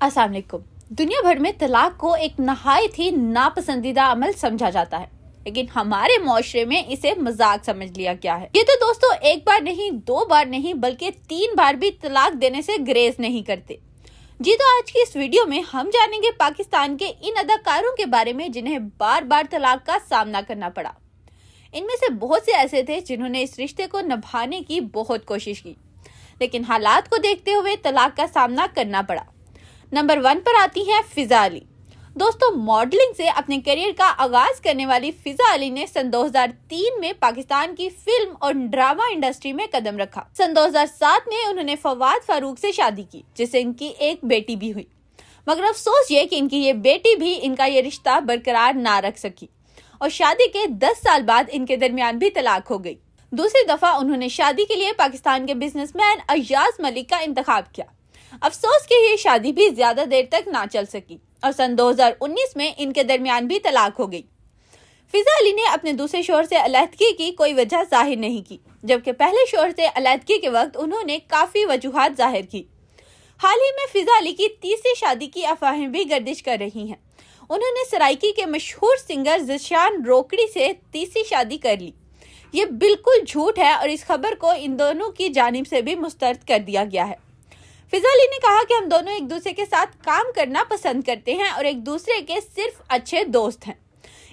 अस्सलाम वालेकुम। दुनिया भर में तलाक को एक नहायत ही नापसंदीदा अमल समझा जाता है, लेकिन हमारे मुआशरे में इसे मजाक समझ लिया गया है। ये तो दोस्तों एक बार नहीं, दो बार नहीं, बल्कि 3 बार भी तलाक देने से ग्रेज नहीं करते। जी तो आज की इस वीडियो में हम जानेंगे पाकिस्तान के इन अदाकारों के बारे में जिन्हें बार बार तलाक का सामना करना पड़ा। इनमें से बहुत से ऐसे थे जिन्होंने इस रिश्ते को निभाने की बहुत कोशिश की, लेकिन हालात को देखते हुए तलाक का सामना करना पड़ा। नंबर 1 पर आती हैं फिजा अली। दोस्तों, मॉडलिंग से अपने करियर का आगाज करने वाली फिजा अली ने सन 2003 में पाकिस्तान की फिल्म और ड्रामा इंडस्ट्री में कदम रखा। सन 2007 में उन्होंने फवाद फारूक से शादी की, जिससे इनकी एक बेटी भी हुई। मगर अफसोस ये कि इनकी ये बेटी भी इनका ये रिश्ता बरकरार ना रख सकी और शादी के 10 साल बाद इनके दरमियान भी तलाक हो गई। दूसरी दफा उन्होंने शादी के लिए पाकिस्तान के बिजनेसमैन अय्याज मलिक का इंतखाब किया। अफसोस कि ये शादी भी ज्यादा देर तक ना चल सकी और सन 2019 में इनके दरमियान भी तलाक हो गई। फिजा अली ने अपने दूसरे शौहर से अलहदगी की कोई वजह जाहिर नहीं की, जबकि पहले शौहर से अलहदगी के वक्त उन्होंने काफी वजूहात जाहिर की। हाल ही में फिजा अली की तीसरी शादी की अफवाहें भी गर्दिश कर रही हैं। उन्होंने सराइकी के मशहूर सिंगर ज़िशान रोकड़ी से तीसरी शादी कर ली। ये बिल्कुल झूठ है और इस खबर को इन दोनों की जानिब से भी मुस्तरद कर दिया गया है। फिजा अली ने कहा कि हम दोनों एक दूसरे के साथ काम करना पसंद करते हैं और एक दूसरे के सिर्फ अच्छे दोस्त हैं।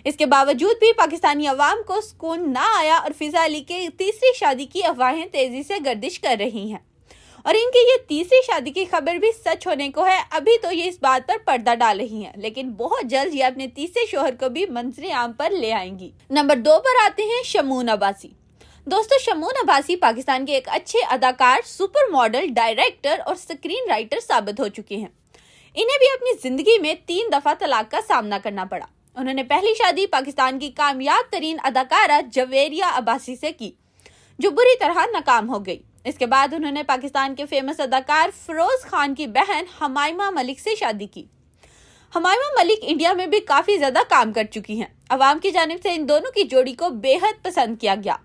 इसके बावजूद भी पाकिस्तानी अवाम को सुकून ना आया और फिजा अली के तीसरी शादी की अफवाहें तेजी से गर्दिश कर रही हैं और इनकी ये तीसरी शादी की खबर भी सच होने को है। अभी तो ये इस बात पर पर्दा डाल रही हैं, लेकिन बहुत जल्द ये अपने तीसरे शौहर को भी मंजरे आम पर ले आएंगी। नंबर 2 पर आते हैं शमून अब्बासी। दोस्तों, शमून अब्बासी पाकिस्तान के एक अच्छे अदाकार, सुपर मॉडल, डायरेक्टर और स्क्रीन राइटर साबित हो चुके हैं। इन्हें भी अपनी जिंदगी में 3 दफा तलाक का सामना करना पड़ा। उन्होंने पहली शादी पाकिस्तान की कामयाब तरीन अदाकारा जवेरिया अब्बासी से की, जो बुरी तरह नाकाम हो गई। इसके बाद उन्होंने पाकिस्तान के फेमस अदाकार फिरोज खान की बहन हमाइमा मलिक से शादी की। हमाइमा मलिक इंडिया में भी काफी ज्यादा काम कर चुकी हैं। अवाम की जानिब से इन दोनों की जोड़ी को बेहद पसंद किया गया।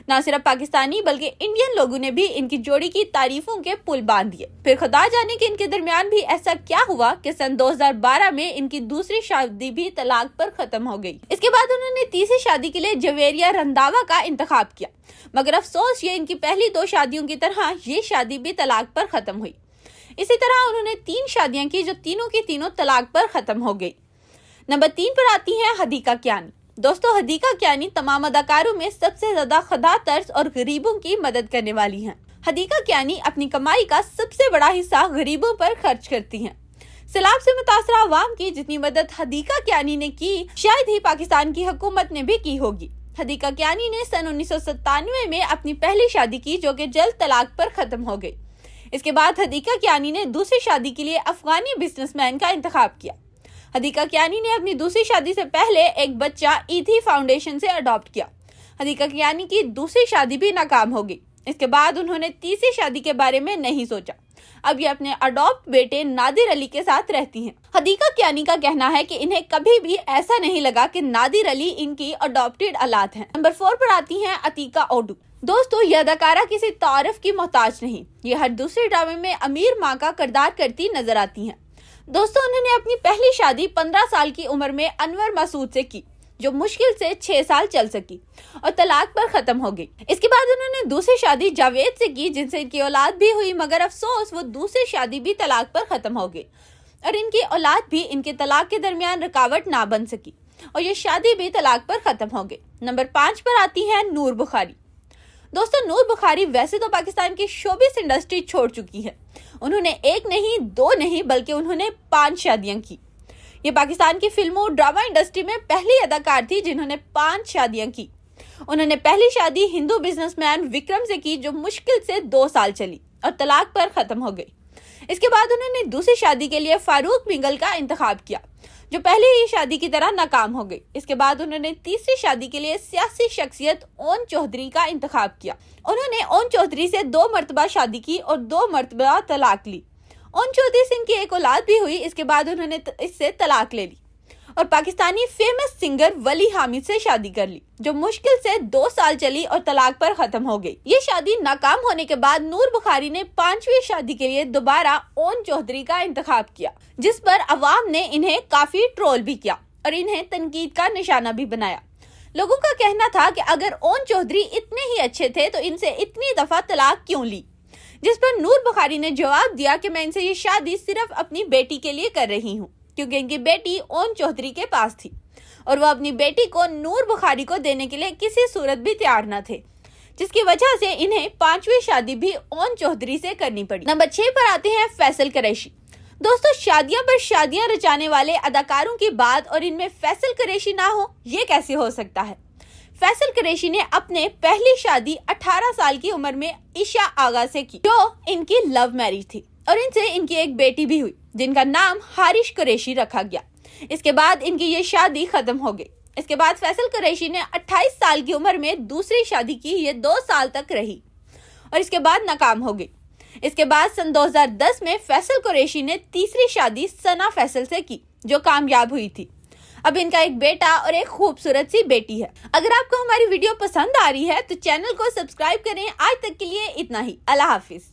न सिर्फ पाकिस्तानी बल्कि इंडियन लोगों ने भी इनकी जोड़ी की तारीफों के पुल बांध दिए। फिर खुदा जाने कि इनके दरमियान भी ऐसा क्या हुआ कि सन 2012 में इनकी दूसरी शादी भी तलाक पर खत्म हो गई। इसके बाद उन्होंने तीसरी शादी के लिए जवेरिया रंधावा का इंतखाब किया, मगर अफसोस ये इनकी पहली 2 शादियों की तरह ये शादी भी तलाक पर खत्म हुई। इसी तरह उन्होंने 3 शादियां की, जो तीनों की तीनों तलाक पर खत्म हो गई। नंबर 3 पर आती है हदीका कियानी। दोस्तों, हदीका कियानी तमाम अदाकारों में सबसे ज्यादा खुदा तर्स और गरीबों की मदद करने वाली हैं। हदीका कियानी अपनी कमाई का सबसे बड़ा हिस्सा गरीबों पर खर्च करती हैं। सैलाब से मुतासरा अवाम की जितनी मदद हदीका कियानी ने की, शायद ही पाकिस्तान की हुकूमत ने भी की होगी। हदीका कियानी ने सन 1997 में अपनी पहली शादी की, जो कि जल्द तलाक पर खत्म हो गई। इसके बाद हदीका कियानी ने दूसरी शादी के लिए अफगानी बिजनेसमैन का इंतखाब किया। हदीका कियानी ने अपनी दूसरी शादी से पहले एक बच्चा ईथी फाउंडेशन से अडॉप्ट किया। हदीका कियानी की दूसरी शादी भी नाकाम हो गई। इसके बाद उन्होंने तीसरी शादी के बारे में नहीं सोचा। अब ये अपने अडॉप्ट बेटे नादिर अली के साथ रहती हैं। हदीका कियानी का कहना है कि इन्हें कभी भी ऐसा नहीं लगा कि नादिर अली इनकी अडॉप्टेड औलाद हैं। नंबर 4 पर आती हैं अतीका ओडू। दोस्तों, यह अदाकारा किसी तारीफ की मोहताज नहीं। ये हर दूसरे ड्रामे में अमीर माँ का किरदार करती नजर आती हैं। दोस्तों, उन्होंने अपनी पहली शादी 15 साल की उम्र में अनवर मसूद से की, जो मुश्किल से 6 साल चल सकी और तलाक पर खत्म हो गई। इसके बाद उन्होंने दूसरी शादी जावेद से की, जिनसे इनकी औलाद भी हुई, मगर अफसोस वो दूसरी शादी भी तलाक पर खत्म हो गई और इनकी औलाद भी इनके तलाक के दरमियान रुकावट ना बन सकी और ये शादी भी तलाक पर खत्म हो गई। नंबर 5 पर आती है नूर बुखारी। दोस्तों, नूर बुखारी वैसे तो पाकिस्तान की शोबिस इंडस्ट्री छोड़ चुकी है। उन्होंने 1 नहीं, 2 नहीं, बल्कि उन्होंने 5 शादियां की। ये पाकिस्तान की फिल्मों ड्रामा इंडस्ट्री में पहली अदाकार थी जिन्होंने 5 शादियां की। उन्होंने पहली शादी हिंदू बिजनेसमैन विक्रम से की, जो मुश्किल से 2 साल चली और तलाक पर खत्म हो गई। इसके बाद उन्होंने दूसरी शादी के लिए फारूक मिंगल का इंतखाब किया, जो पहले ही शादी की तरह नाकाम हो गई। इसके बाद उन्होंने तीसरी शादी के लिए सियासी शख्सियत ओन चौधरी का इंतखाब किया। उन्होंने ओन चौधरी से 2 मरतबा शादी की और 2 मरतबा तलाक ली। ओन चौधरी से इनकी एक औलाद भी हुई। इसके बाद उन्होंने इससे तलाक ले ली और पाकिस्तानी फेमस सिंगर वली हामिद से शादी कर ली, जो मुश्किल से 2 साल चली और तलाक पर खत्म हो गई। ये शादी नाकाम होने के बाद नूर बुखारी ने 5वीं शादी के लिए दोबारा ओन चौधरी का इंतखाब किया, जिस पर अवाम ने इन्हें काफी ट्रोल भी किया और इन्हें तनकीद का निशाना भी बनाया। लोगों का कहना था कि अगर ओन चौधरी इतने ही अच्छे थे तो इनसे इतनी दफा तलाक क्यों ली, जिस पर नूर बुखारी ने जवाब दिया कि मैं इनसे ये शादी सिर्फ अपनी बेटी के लिए कर रही हूँ, क्योंकि इनकी बेटी ओन चौधरी के पास थी और वो अपनी बेटी को नूर बुखारी को देने के लिए किसी सूरत भी तैयार न थे, जिसकी वजह से इन्हें 5वीं शादी भी ओन चौधरी से करनी पड़ी। नंबर 6 पर आते हैं फैसल कुरैशी। दोस्तों, शादियां पर शादियां रचाने वाले अदाकारों की बात और इनमें फैसल कुरैशी ना हो, ये कैसे हो सकता है। फैसल कुरैशी ने अपने पहली शादी 18 साल की उम्र में ईशा आगा से की, जो इनकी लव मैरिज थी और इनसे इनकी एक बेटी भी हुई, जिनका नाम हारिश कुरैशी रखा गया। इसके बाद इनकी ये शादी खत्म हो गई। इसके बाद फैसल कुरैशी ने 28 साल की उम्र में दूसरी शादी की, ये 2 साल तक रही और इसके बाद नाकाम हो गई। इसके बाद सन 2010 में फैसल कुरैशी ने तीसरी शादी सना फैसल से की, जो कामयाब हुई थी। अब इनका एक बेटा और एक खूबसूरत सी बेटी है। अगर आपको हमारी वीडियो पसंद आ रही है तो चैनल को सब्सक्राइब करें। आज तक के लिए इतना ही। अल्लाह हाफिज।